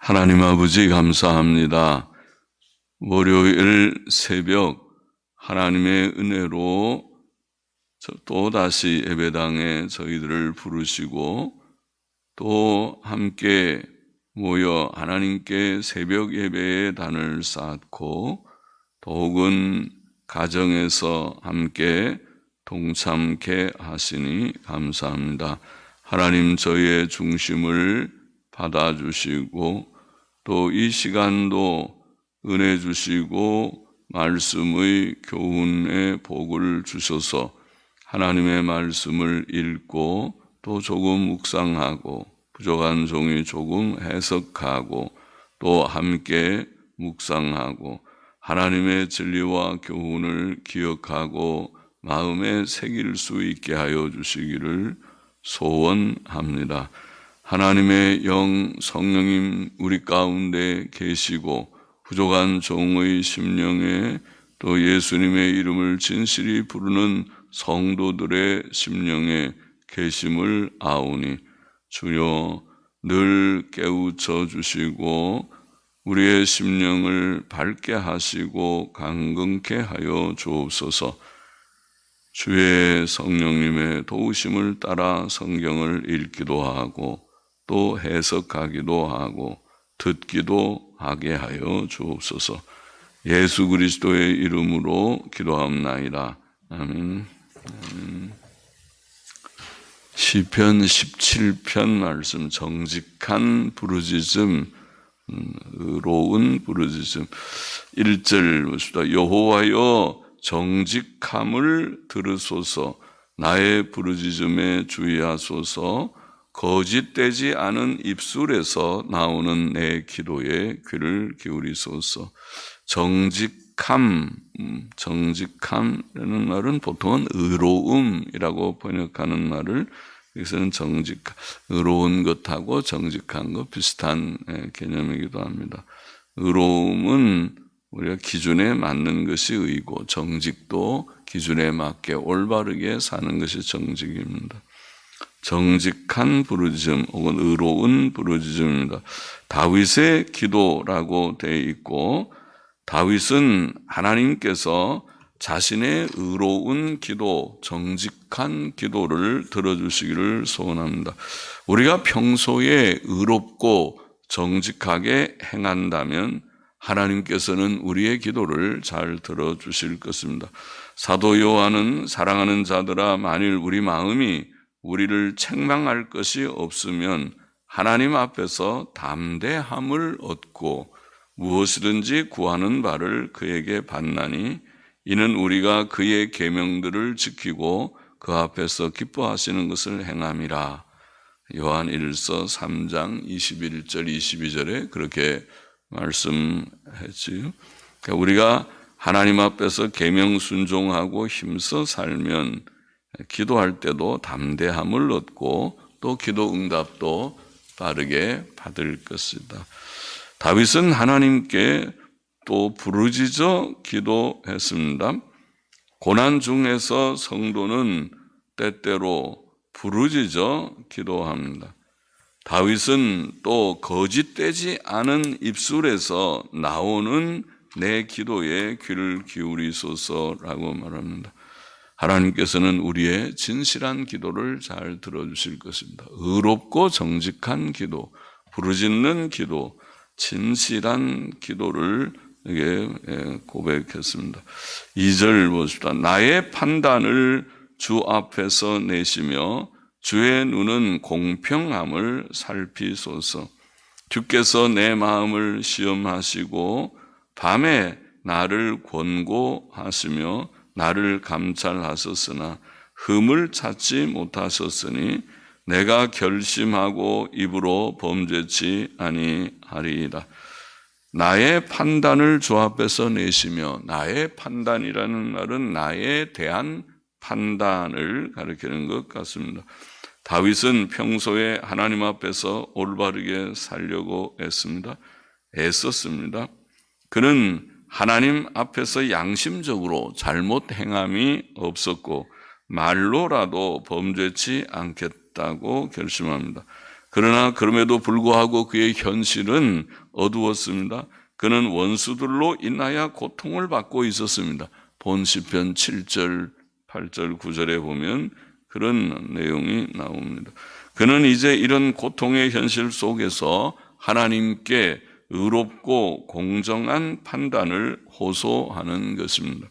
하나님 아버지 감사합니다. 월요일 새벽 하나님의 은혜로 또다시 예배당에 저희들을 부르시고 또 함께 모여 하나님께 새벽 예배의 단을 쌓고 더욱은 가정에서 함께 동참케 하시니 감사합니다. 하나님 저희의 중심을 받아주시고 또 이 시간도 은혜 주시고 말씀의 교훈의 복을 주셔서 하나님의 말씀을 읽고 또 조금 묵상하고 부족한 종이 조금 해석하고 또 함께 묵상하고 하나님의 진리와 교훈을 기억하고 마음에 새길 수 있게 하여 주시기를 소원합니다. 하나님의 영 성령님 우리 가운데 계시고 부족한 종의 심령에 또 예수님의 이름을 진실히 부르는 성도들의 심령에 계심을 아오니 주여 늘 깨우쳐 주시고 우리의 심령을 밝게 하시고 강건케 하여 주옵소서. 주의 성령님의 도우심을 따라 성경을 읽기도 하고 또 해석하기도 하고 듣기도 하게 하여 주옵소서. 예수 그리스도의 이름으로 기도합나이다. 아멘. 시편 17편 말씀 정직한 부르짖음, 의로운 부르짖음. 1절 보십시다. 여호와여 정직함을 들으소서. 나의 부르짖음에 주의하소서. 거짓되지 않은 입술에서 나오는 내 기도에 귀를 기울이소서. 정직함이라는 말은 보통은 의로움이라고 번역하는 말을 여기서는 의로운 것하고 정직한 것 비슷한 개념이기도 합니다. 의로움은 우리가 기준에 맞는 것이 의고 정직도 기준에 맞게 올바르게 사는 것이 정직입니다. 정직한 부르짖음 혹은 의로운 부르짖음입니다. 다윗의 기도라고 되어 있고 다윗은 하나님께서 자신의 의로운 기도, 정직한 기도를 들어주시기를 소원합니다. 우리가 평소에 의롭고 정직하게 행한다면 하나님께서는 우리의 기도를 잘 들어주실 것입니다. 사도 요한은 사랑하는 자들아 만일 우리 마음이 우리를 책망할 것이 없으면 하나님 앞에서 담대함을 얻고 무엇이든지 구하는 바를 그에게 받나니 이는 우리가 그의 계명들을 지키고 그 앞에서 기뻐하시는 것을 행함이라. 요한 1서 3장 21절 22절에 그렇게 말씀했지요. 그러니까 우리가 하나님 앞에서 계명 순종하고 힘써 살면 기도할 때도 담대함을 얻고 또 기도 응답도 빠르게 받을 것이다. 다윗은 하나님께 또 부르짖어 기도했습니다. 고난 중에서 성도는 때때로 부르짖어 기도합니다. 다윗은 또 거짓되지 않은 입술에서 나오는 내 기도에 귀를 기울이소서라고 말합니다. 하나님께서는 우리의 진실한 기도를 잘 들어주실 것입니다. 의롭고 정직한 기도, 부르짖는 기도, 진실한 기도를 고백했습니다. 2절 보십시다. 나의 판단을 주 앞에서 내시며 주의 눈은 공평함을 살피소서. 주께서 내 마음을 시험하시고 밤에 나를 권고하시며 나를 감찰하셨으나 흠을 찾지 못하셨으니 내가 결심하고 입으로 범죄치 아니하리이다. 나의 판단을 주 앞에서 내시며, 나의 판단이라는 말은 나에 대한 판단을 가리키는 것 같습니다. 다윗은 평소에 하나님 앞에서 올바르게 살려고 애썼습니다. 그는 하나님 앞에서 양심적으로 잘못 행함이 없었고 말로라도 범죄치 않겠다고 결심합니다. 그러나 그럼에도 불구하고 그의 현실은 어두웠습니다. 그는 원수들로 인하여 고통을 받고 있었습니다. 본 시편 7절, 8절, 9절에 보면 그런 내용이 나옵니다. 그는 이제 이런 고통의 현실 속에서 하나님께 의롭고 공정한 판단을 호소하는 것입니다.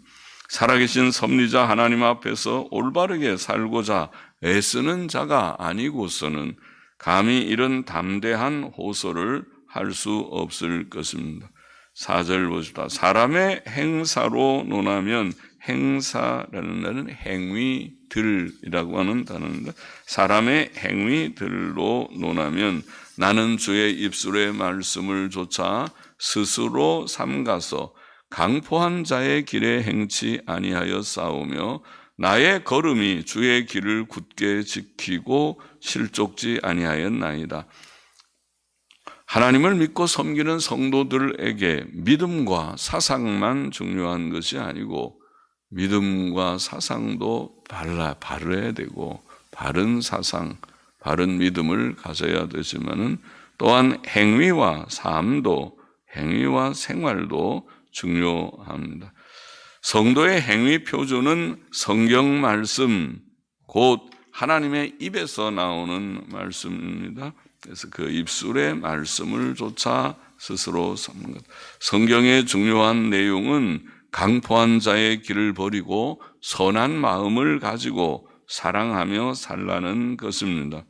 살아계신 섭리자 하나님 앞에서 올바르게 살고자 애쓰는 자가 아니고서는 감히 이런 담대한 호소를 할 수 없을 것입니다. 4절 보십시다. 사람의 행사로 논하면, 행사라는 말은 행위들이라고 하는 단어입니다. 사람의 행위들로 논하면 나는 주의 입술의 말씀을 조차 스스로 삼가서 강포한 자의 길에 행치 아니하여 싸우며 나의 걸음이 주의 길을 굳게 지키고 실족지 아니하였나이다. 하나님을 믿고 섬기는 성도들에게 믿음과 사상만 중요한 것이 아니고 믿음과 사상도 바르야 되고 바른 사상, 바른 믿음을 가져야 되지만은 또한 행위와 삶도, 행위와 생활도 중요합니다. 성도의 행위 표준은 성경 말씀, 곧 하나님의 입에서 나오는 말씀입니다. 그래서 그 입술의 말씀을 조차 스스로 삼는 것. 성경의 중요한 내용은 강포한 자의 길을 버리고 선한 마음을 가지고 사랑하며 살라는 것입니다.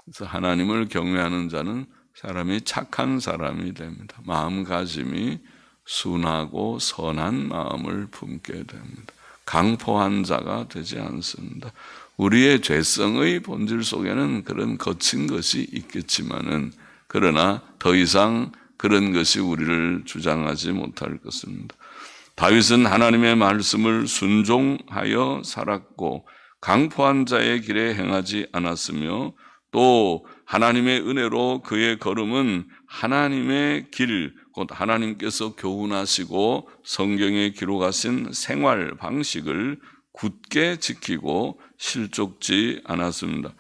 그래서 하나님을 경외하는 자는 사람이 착한 사람이 됩니다. 마음가짐이 순하고 선한 마음을 품게 됩니다. 강포한 자가 되지 않습니다. 우리의 죄성의 본질 속에는 그런 거친 것이 있겠지만은 그러나 더 이상 그런 것이 우리를 주장하지 못할 것입니다. 다윗은 하나님의 말씀을 순종하여 살았고 강포한 자의 길에 행하지 않았으며 또 하나님의 은혜로 그의 걸음은 하나님의 길, 곧 하나님께서 교훈하시고 성경에 기록하신 생활 방식을 굳게 지키고 실족지 않았습니다.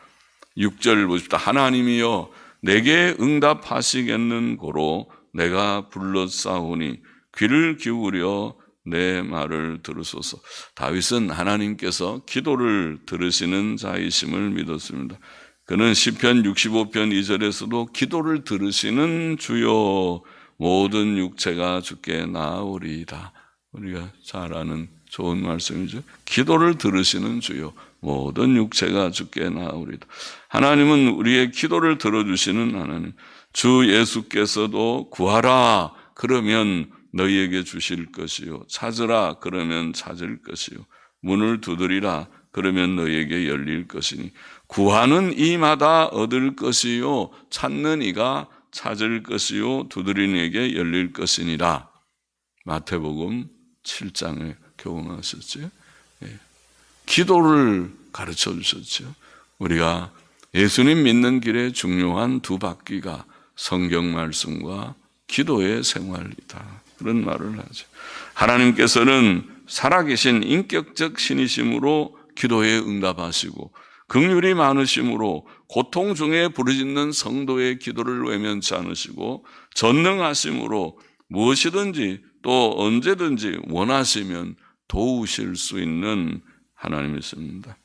6절 보십시오. 하나님이여 내게 응답하시겠는고로 내가 불렀사오니 귀를 기울여 내 말을 들으소서. 다윗은 하나님께서 기도를 들으시는 자이심을 믿었습니다. 그는 시편 65편 2절에서도 기도를 들으시는 주여 모든 육체가 주께 나아오리이다. 우리가 잘 아는 좋은 말씀이죠. 기도를 들으시는 주여 모든 육체가 주께 나아오리이다. 하나님은 우리의 기도를 들어주시는 하나님. 주 예수께서도 구하라 그러면 너희에게 주실 것이요 찾으라 그러면 찾을 것이요 문을 두드리라 그러면 너희에게 열릴 것이니 구하는 이마다 얻을 것이요 찾는 이가 찾을 것이요 두드리는 이에게 열릴 것이니라. 마태복음 7장에 교훈하셨죠. 기도를 가르쳐 주셨죠. 우리가 예수님 믿는 길에 중요한 두 바퀴가 성경 말씀과 기도의 생활이다. 그런 말을 하죠. 하나님께서는 살아계신 인격적 신이심으로 기도에 응답하시고 긍휼이 많으심으로 고통 중에 부르짖는 성도의 기도를 외면치 않으시고 전능하심으로 무엇이든지 또 언제든지 원하시면 도우실 수 있는 하나님이십니다.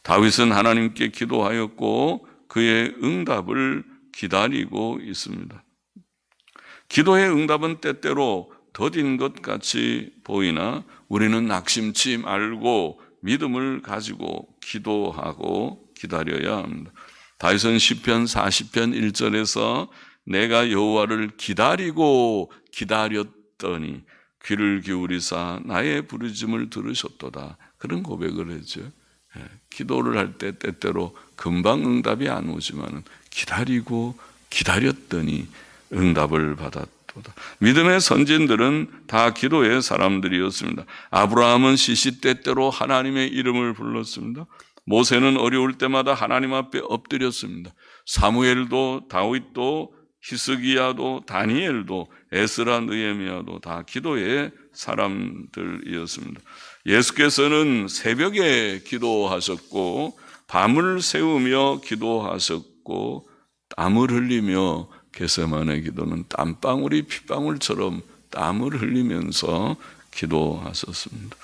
다윗은 하나님께 기도하였고 그의 응답을 기다리고 있습니다. 기도의 응답은 때때로 더딘 것 같이 보이나 우리는 낙심치 말고 믿음을 가지고 기도하고 기다려야 합니다. 다윗은 시편 40편 1절에서 내가 여호와를 기다리고 기다렸더니 귀를 기울이사 나의 부르짖음을 들으셨도다. 그런 고백을 했죠. 기도를 할 때 때때로 금방 응답이 안 오지만 기다리고 기다렸더니 응답을 받았도다. 믿음의 선진들은 다 기도의 사람들이었습니다. 아브라함은 시시때때로 하나님의 이름을 불렀습니다. 모세는 어려울 때마다 하나님 앞에 엎드렸습니다. 사무엘도 다윗도 히스기야도 다니엘도 에스라 느헤미야도 다 기도의 사람들이었습니다. 예수께서는 새벽에 기도하셨고 밤을 새우며 기도하셨고 땀을 흘리며 겟세마네 기도는 땀방울이 핏방울처럼 땀을 흘리면서 기도하셨습니다.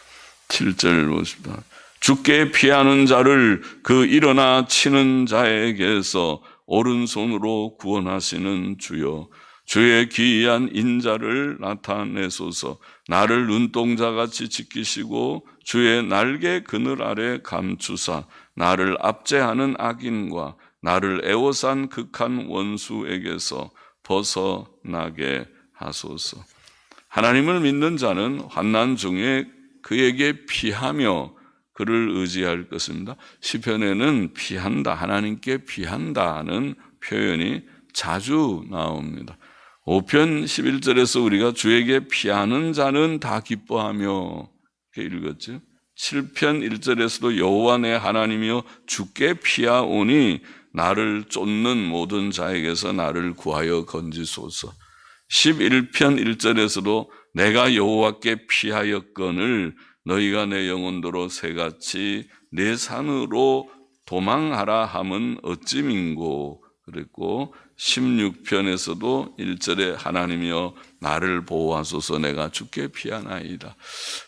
7절 보십니다. 주께 피하는 자를 그 일어나 치는 자에게서 오른손으로 구원하시는 주여, 주의 기이한 인자를 나타내소서. 나를 눈동자같이 지키시고 주의 날개 그늘 아래 감추사 나를 압제하는 악인과 나를 애워싼 극한 원수에게서 벗어나게 하소서. 하나님을 믿는 자는 환난 중에 그에게 피하며 그를 의지할 것입니다. 시편에는 피한다, 하나님께 피한다는 표현이 자주 나옵니다. 5편 11절에서 우리가 주에게 피하는 자는 다 기뻐하며 이렇게 읽었죠. 7편 1절에서도 여호와 내 하나님이여 주께 피하오니 나를 쫓는 모든 자에게서 나를 구하여 건지소서. 11편 1절에서도 내가 여호와께 피하였거늘 너희가 내 영혼도로 새같이 내 산으로 도망하라 함은 어찌민고 그랬고, 16편에서도 1절에 하나님이여 나를 보호하소서 내가 주께 피하나이다.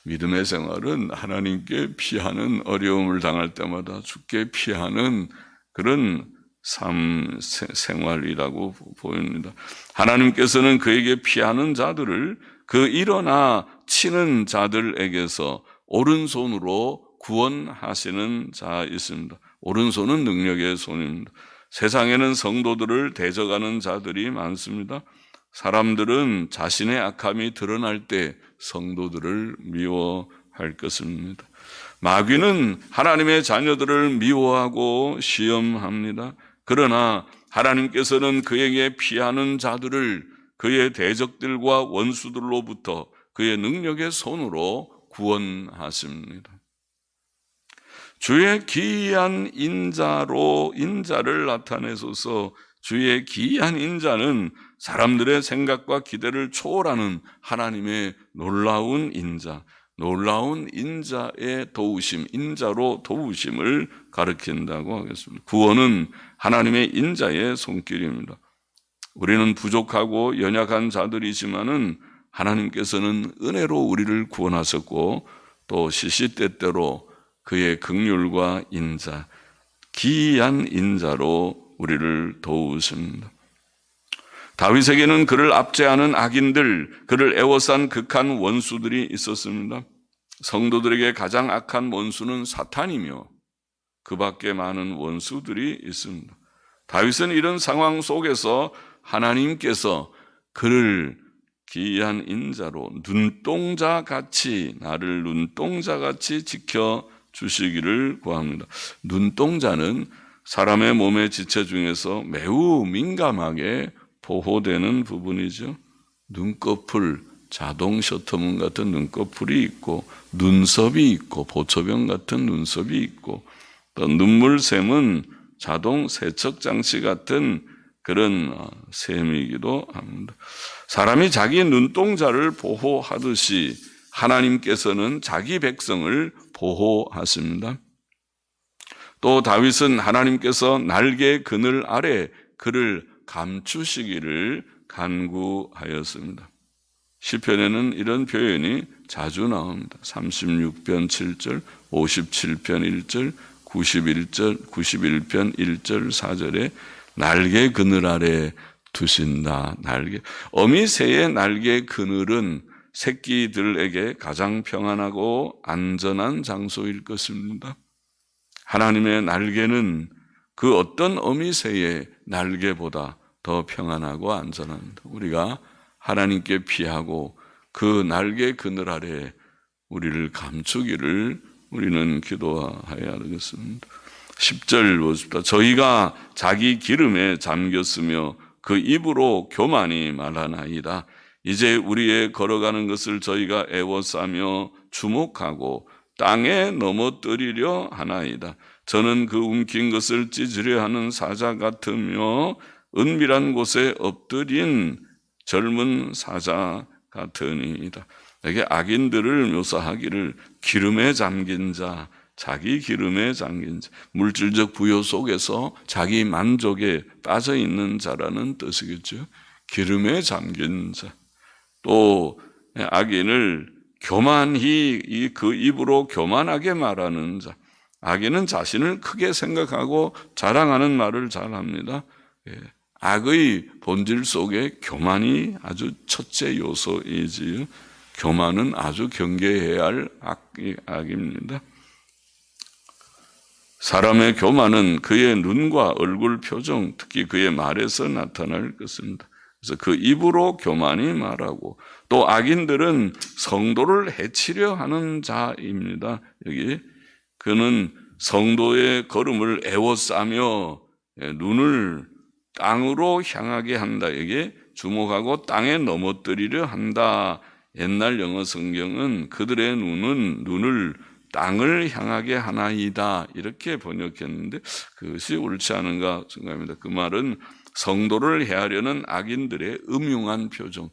믿음의 생활은 하나님께 피하는, 어려움을 당할 때마다 주께 피하는 그런 삶 생활이라고 보입니다. 하나님께서는 그에게 피하는 자들을 그 일어나 치는 자들에게서 오른손으로 구원하시는 자 있습니다. 오른손은 능력의 손입니다. 세상에는 성도들을 대적하는 자들이 많습니다. 사람들은 자신의 악함이 드러날 때 성도들을 미워할 것입니다. 마귀는 하나님의 자녀들을 미워하고 시험합니다. 그러나 하나님께서는 그에게 피하는 자들을 그의 대적들과 원수들로부터 그의 능력의 손으로 구원하십니다. 주의 기이한 인자를 나타내소서. 주의 기이한 인자는 사람들의 생각과 기대를 초월하는 하나님의 놀라운 인자, 놀라운 인자의 도우심, 인자로 도우심을 가리킨다고 하겠습니다. 구원은 하나님의 인자의 손길입니다. 우리는 부족하고 연약한 자들이지만은 하나님께서는 은혜로 우리를 구원하셨고 또 시시때때로 그의 긍휼과 인자, 기이한 인자로 우리를 도우십니다. 다윗에게는 그를 압제하는 악인들, 그를 애워싼 극한 원수들이 있었습니다. 성도들에게 가장 악한 원수는 사탄이며 그 밖에 많은 원수들이 있습니다. 다윗은 이런 상황 속에서 하나님께서 그를 기이한 인자로 눈동자같이, 나를 눈동자같이 지켜주시기를 구합니다. 눈동자는 사람의 몸의 지체 중에서 매우 민감하게 보호되는 부분이죠. 눈꺼풀, 자동 셔터문 같은 눈꺼풀이 있고, 눈썹이 있고, 보초병 같은 눈썹이 있고, 또 눈물샘은 자동 세척 장치 같은 그런 셈이기도 합니다. 사람이 자기 눈동자를 보호하듯이 하나님께서는 자기 백성을 보호하십니다. 또 다윗은 하나님께서 날개 그늘 아래 그를 감추시기를 간구하였습니다. 시편에는 이런 표현이 자주 나옵니다. 36편 7절, 57편 1절, 91편 1절 4절에 날개 그늘 아래 두신다. 날개. 어미새의 날개 그늘은 새끼들에게 가장 평안하고 안전한 장소일 것입니다. 하나님의 날개는 그 어떤 어미새의 날개보다 더 평안하고 안전합니다. 우리가 하나님께 피하고 그 날개 그늘 아래 우리를 감추기를 우리는 기도해야 되겠습니다. 10절 보십시다. 저희가 자기 기름에 잠겼으며 그 입으로 교만이 말하나이다. 이제 우리의 걸어가는 것을 저희가 애워싸며 주목하고 땅에 넘어뜨리려 하나이다. 저는 그 움킨 것을 찢으려 하는 사자 같으며 은밀한 곳에 엎드린 젊은 사자 같으니이다. 여기 악인들을 묘사하기를 기름에 잠긴 자, 자기 기름에 잠긴 자, 물질적 부요 속에서 자기 만족에 빠져 있는 자라는 뜻이겠죠. 기름에 잠긴 자. 또 악인을 교만히 그 입으로 교만하게 말하는 자. 악인은 자신을 크게 생각하고 자랑하는 말을 잘합니다. 악의 본질 속에 교만이 아주 첫째 요소이지요. 교만은 아주 경계해야 할 악입니다. 사람의 교만은 그의 눈과 얼굴 표정, 특히 그의 말에서 나타날 것입니다. 그래서 그 입으로 교만히 말하고, 또 악인들은 성도를 해치려 하는 자입니다. 여기 그는 성도의 걸음을 에워싸며 눈을 땅으로 향하게 한다. 이게 주목하고 땅에 넘어뜨리려 한다. 옛날 영어 성경은 그들의 눈을 땅을 향하게 하나이다. 이렇게 번역했는데 그것이 옳지 않은가 생각합니다. 그 말은 성도를 해하려는 악인들의 음흉한 표정.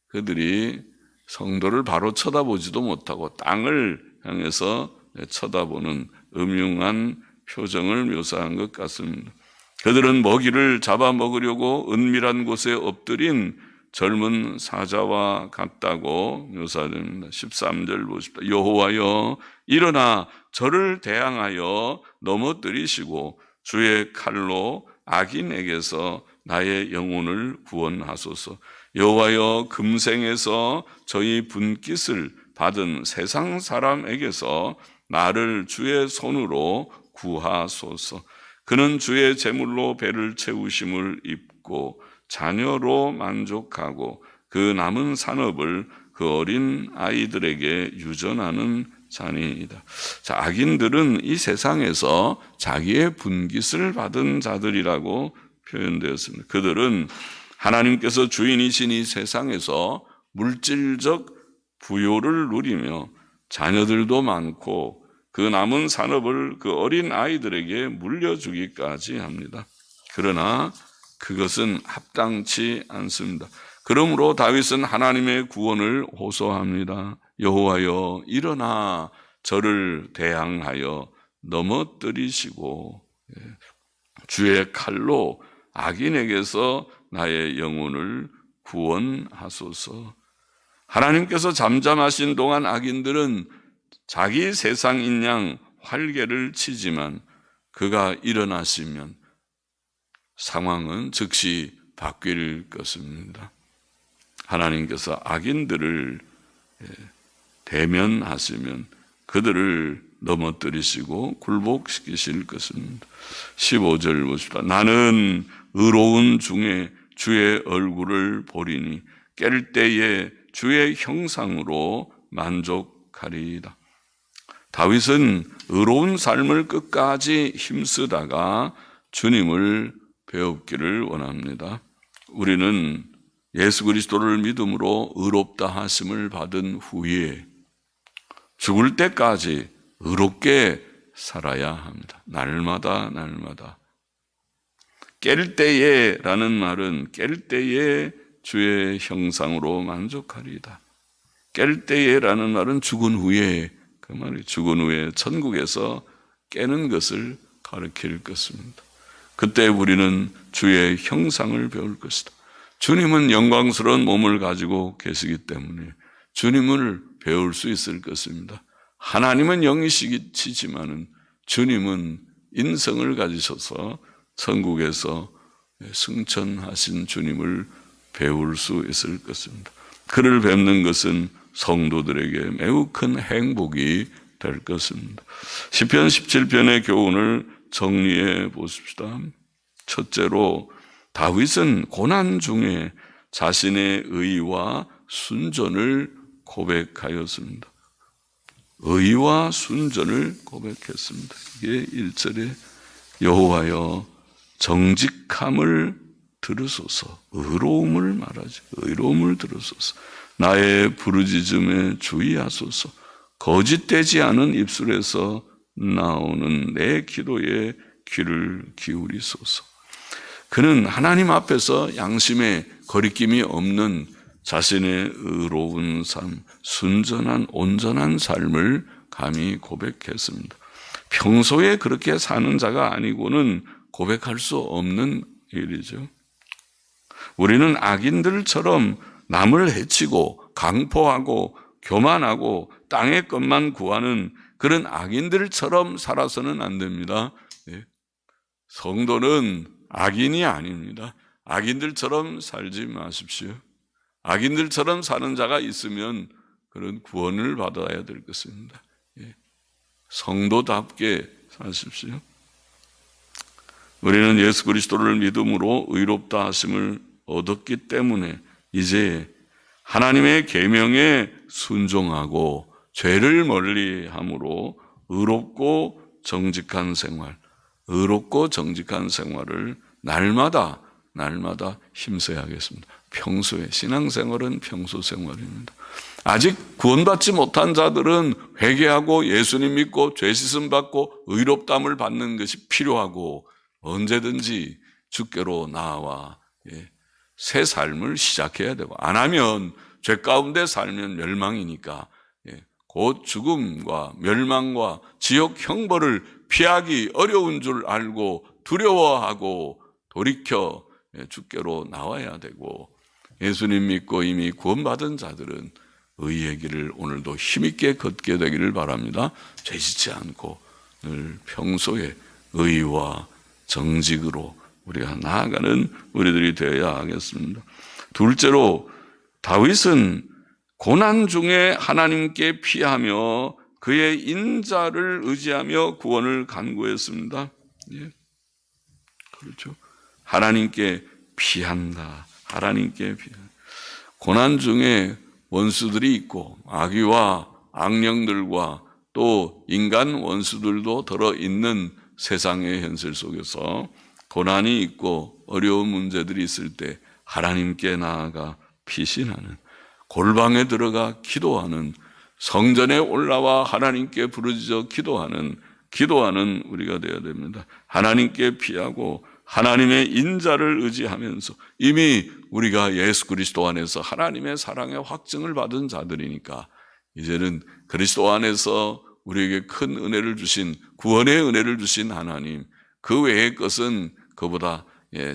그들이 성도를 바로 쳐다보지도 못하고 땅을 향해서 쳐다보는 음흉한 표정을 묘사한 것 같습니다. 그들은 먹이를 잡아먹으려고 은밀한 곳에 엎드린 젊은 사자와 같다고 묘사됩니다. 13절 보십시오. 여호와여 일어나 저를 대항하여 넘어뜨리시고 주의 칼로 악인에게서 나의 영혼을 구원하소서. 여호와여 금생에서 저희 분깃을 받은 세상 사람에게서 나를 주의 손으로 구하소서. 그는 주의 제물로 배를 채우심을 입고 자녀로 만족하고 그 남은 산업을 그 어린 아이들에게 유전하는 자니이다. 자, 악인들은 이 세상에서 자기의 분깃을 받은 자들이라고 표현되었습니다. 그들은 하나님께서 주인이신 이 세상에서 물질적 부요를 누리며 자녀들도 많고 그 남은 산업을 그 어린 아이들에게 물려주기까지 합니다. 그러나 그것은 합당치 않습니다. 그러므로 다윗은 하나님의 구원을 호소합니다. 여호와여 일어나 저를 대항하여 넘어뜨리시고 주의 칼로 악인에게서 나의 영혼을 구원하소서. 하나님께서 잠잠하신 동안 악인들은 자기 세상인 양 활개를 치지만 그가 일어나시면 상황은 즉시 바뀔 것입니다. 하나님께서 악인들을 대면하시면 그들을 넘어뜨리시고 굴복시키실 것입니다. 15절 보십시다. 나는 의로운 중에 주의 얼굴을 보리니 깰 때에 주의 형상으로 만족하리이다. 다윗은 의로운 삶을 끝까지 힘쓰다가 주님을 배우기를 원합니다. 우리는 예수 그리스도를 믿음으로 의롭다 하심을 받은 후에 죽을 때까지 의롭게 살아야 합니다. 날마다 깰 때에 라는 말은 깰 때에 주의 형상으로 만족하리이다. 깰 때에 라는 말은 죽은 후에, 그 말이 죽은 후에 천국에서 깨는 것을 가리킬 것입니다. 그때 우리는 주의 형상을 배울 것이다. 주님은 영광스러운 몸을 가지고 계시기 때문에 주님을 배울 수 있을 것입니다. 하나님은 영이시지만은 주님은 인성을 가지셔서 천국에서 승천하신 주님을 배울 수 있을 것입니다. 그를 뵙는 것은 성도들에게 매우 큰 행복이 될 것입니다. 시편 17편의 교훈을 정리해 보십시다. 첫째로 다윗은 고난 중에 자신의 의와 순전을 고백하였습니다. 의와 순전을 고백했습니다. 이게 1절에 여호와여 정직함을 들으소서. 의로움을 말하지. 의로움을 들으소서. 나의 부르짖음에 주의하소서. 거짓되지 않은 입술에서 나오는 내 기도에 귀를 기울이소서. 그는 하나님 앞에서 양심에 거리낌이 없는 자신의 의로운 삶, 순전한 온전한 삶을 감히 고백했습니다. 평소에 그렇게 사는 자가 아니고는 고백할 수 없는 일이죠. 우리는 악인들처럼 남을 해치고 강포하고 교만하고 땅의 것만 구하는 그런 악인들처럼 살아서는 안 됩니다. 성도는 악인이 아닙니다. 악인들처럼 살지 마십시오. 악인들처럼 사는 자가 있으면 그런 구원을 받아야 될 것입니다. 성도답게 사십시오. 우리는 예수 그리스도를 믿음으로 의롭다 하심을 얻었기 때문에 이제 하나님의 계명에 순종하고 죄를 멀리함으로 의롭고 정직한 생활을 날마다 힘써야겠습니다. 평소에 신앙생활은 평소 생활입니다. 아직 구원받지 못한 자들은 회개하고 예수님 믿고 죄 씻음 받고 의롭다함을 받는 것이 필요하고 언제든지 주께로 나아와 새 삶을 시작해야 되고, 안 하면 죄 가운데 살면 멸망이니까 곧 죽음과 멸망과 지옥 형벌을 피하기 어려운 줄 알고 두려워하고 돌이켜 주께로 나와야 되고, 예수님 믿고 이미 구원받은 자들은 의의 길을 오늘도 힘있게 걷게 되기를 바랍니다. 죄짓지 않고 늘 평소에 의와 정직으로 우리가 나아가는 우리들이 되어야 하겠습니다. 둘째로, 다윗은 고난 중에 하나님께 피하며 그의 인자를 의지하며 구원을 간구했습니다. 그렇죠. 하나님께 피한다. 하나님께 피한다. 고난 중에 원수들이 있고 악의와 악령들과 또 인간 원수들도 들어있는 세상의 현실 속에서 고난이 있고 어려운 문제들이 있을 때 하나님께 나아가 피신하는, 골방에 들어가 기도하는, 성전에 올라와 하나님께 부르짖어 기도하는 우리가 되어야 됩니다. 하나님께 피하고 하나님의 인자를 의지하면서, 이미 우리가 예수 그리스도 안에서 하나님의 사랑의 확증을 받은 자들이니까 이제는 그리스도 안에서 우리에게 큰 은혜를 주신, 구원의 은혜를 주신 하나님, 그 외의 것은 그보다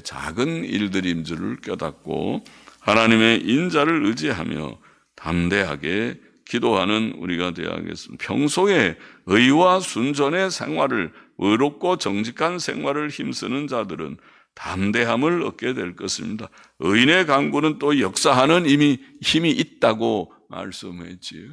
작은 일들인 줄을 깨닫고 하나님의 인자를 의지하며 담대하게 기도하는 우리가 되어야겠습니다. 평소에 의와 순전의 생활을, 의롭고 정직한 생활을 힘쓰는 자들은 담대함을 얻게 될 것입니다. 의인의 간구는 또 역사하는 힘이 있다고 말씀했지요.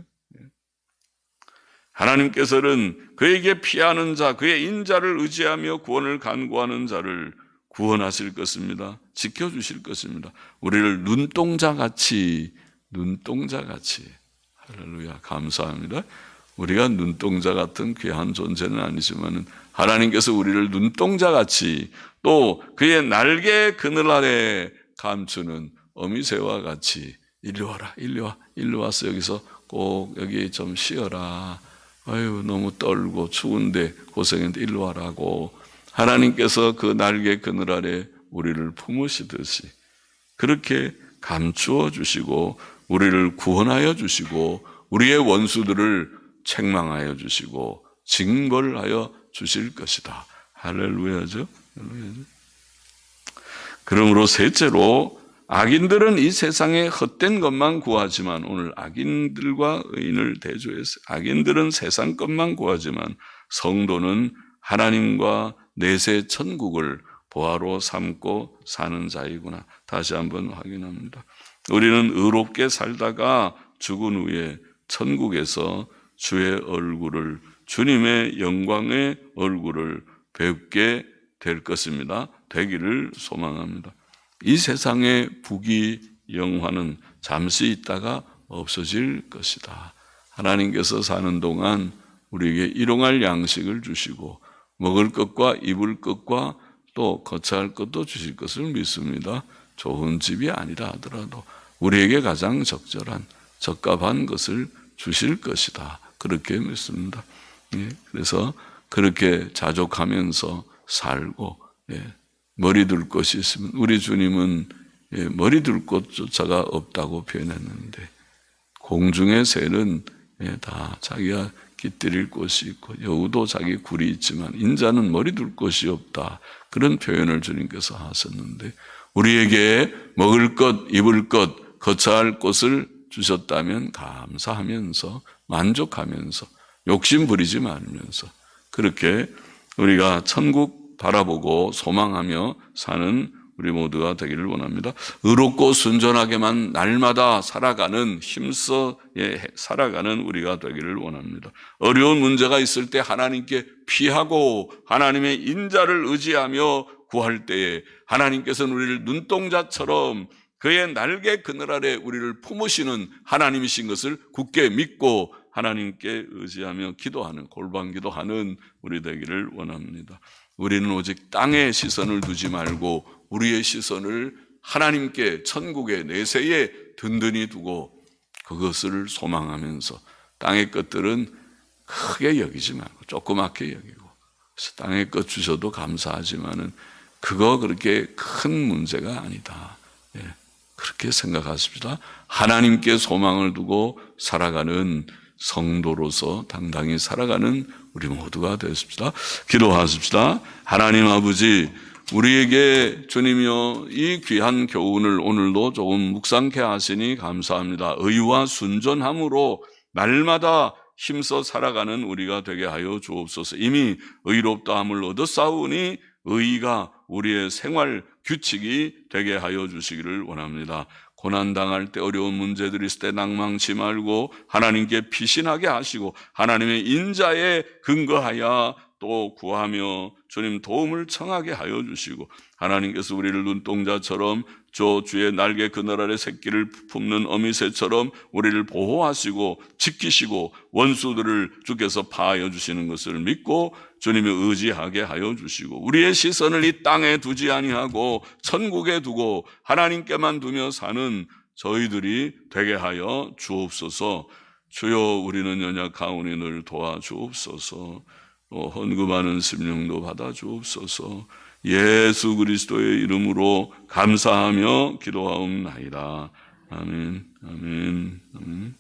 하나님께서는 그에게 피하는 자, 그의 인자를 의지하며 구원을 간구하는 자를 구원하실 것입니다. 지켜주실 것입니다. 우리를 눈동자같이, 할렐루야, 감사합니다. 우리가 눈동자 같은 귀한 존재는 아니지만 하나님께서 우리를 눈동자같이, 또 그의 날개 그늘 아래 감추는 어미새와 같이, 일로 와라, 일로 와서 여기서 꼭 여기 좀 쉬어라. 아유, 너무 떨고 추운데 고생했는데 일로 와라고 하나님께서 그 날개 그늘 아래 우리를 품으시듯이 그렇게 감추어 주시고 우리를 구원하여 주시고 우리의 원수들을 책망하여 주시고 징벌하여 주실 것이다. 할렐루야죠. 그러므로 셋째로, 악인들은 이 세상에 헛된 것만 구하지만, 오늘 악인들과 의인을 대조해서 악인들은 세상 것만 구하지만 성도는 하나님과 내세 천국을 보화로 삼고 사는 자이구나. 다시 한번 확인합니다. 우리는 의롭게 살다가 죽은 후에 천국에서 주의 얼굴을, 주님의 영광의 얼굴을 뵙게 될 것입니다. 되기를 소망합니다. 이 세상의 부귀 영화는 잠시 있다가 없어질 것이다. 하나님께서 사는 동안 우리에게 일용할 양식을 주시고 먹을 것과 입을 것과 또 거처할 것도 주실 것을 믿습니다. 좋은 집이 아니라 하더라도 우리에게 가장 적절한, 적합한 것을 주실 것이다. 그렇게 믿습니다. 그래서 그렇게 자족하면서 살고, 머리 둘 것이 있으면, 우리 주님은 머리 둘 곳조차가 없다고 표현했는데 공중의 새는 다 자기가 깃들일 곳이 있고 여우도 자기 굴이 있지만 인자는 머리 둘 곳이 없다. 그런 표현을 주님께서 하셨는데 우리에게 먹을 것, 입을 것, 거처할 곳을 주셨다면 감사하면서 만족하면서 욕심 부리지 말면서 그렇게 우리가 천국 바라보고 소망하며 사는 우리 모두가 되기를 원합니다. 의롭고 순전하게만 날마다 살아가는 힘써 살아가는 우리가 되기를 원합니다. 어려운 문제가 있을 때 하나님께 피하고 하나님의 인자를 의지하며 구할 때에 하나님께서는 우리를 눈동자처럼 그의 날개 그늘 아래 우리를 품으시는 하나님이신 것을 굳게 믿고 하나님께 의지하며 기도하는 골방 기도하는 우리 되기를 원합니다. 우리는 오직 땅에 시선을 두지 말고 우리의 시선을 하나님께 천국의 내세에 든든히 두고 그것을 소망하면서 땅의 것들은 크게 여기지 말고 조그맣게 여기고 그래서 땅의 것 주셔도 감사하지만은 그거 그렇게 큰 문제가 아니다. 그렇게 생각하십시다. 하나님께 소망을 두고 살아가는 성도로서 당당히 살아가는 우리 모두가 되십시다. 기도하십시다. 하나님 아버지, 우리에게 주님이여 이 귀한 교훈을 오늘도 조금 묵상케 하시니 감사합니다. 의와 순전함으로 날마다 힘써 살아가는 우리가 되게 하여 주옵소서. 이미 의롭다함을 얻었사오니 의가 우리의 생활 규칙이 되게 하여 주시기를 원합니다. 고난당할 때 어려운 문제들이 있을 때 낭망치 말고 하나님께 피신하게 하시고 하나님의 인자에 근거하여 또 구하며 주님 도움을 청하게 하여 주시고 하나님께서 우리를 눈동자처럼 주의 날개 그늘 아래 새끼를 품는 어미새처럼 우리를 보호하시고 지키시고 원수들을 주께서 파하여 주시는 것을 믿고 주님이 의지하게 하여 주시고 우리의 시선을 이 땅에 두지 아니하고 천국에 두고 하나님께만 두며 사는 저희들이 되게 하여 주옵소서. 주여 우리는 연약하오니 늘 도와주옵소서. 헌금하는 심령도 받아 주옵소서. 예수 그리스도의 이름으로 감사하며 기도하옵나이다. 아멘. 아멘. 아멘.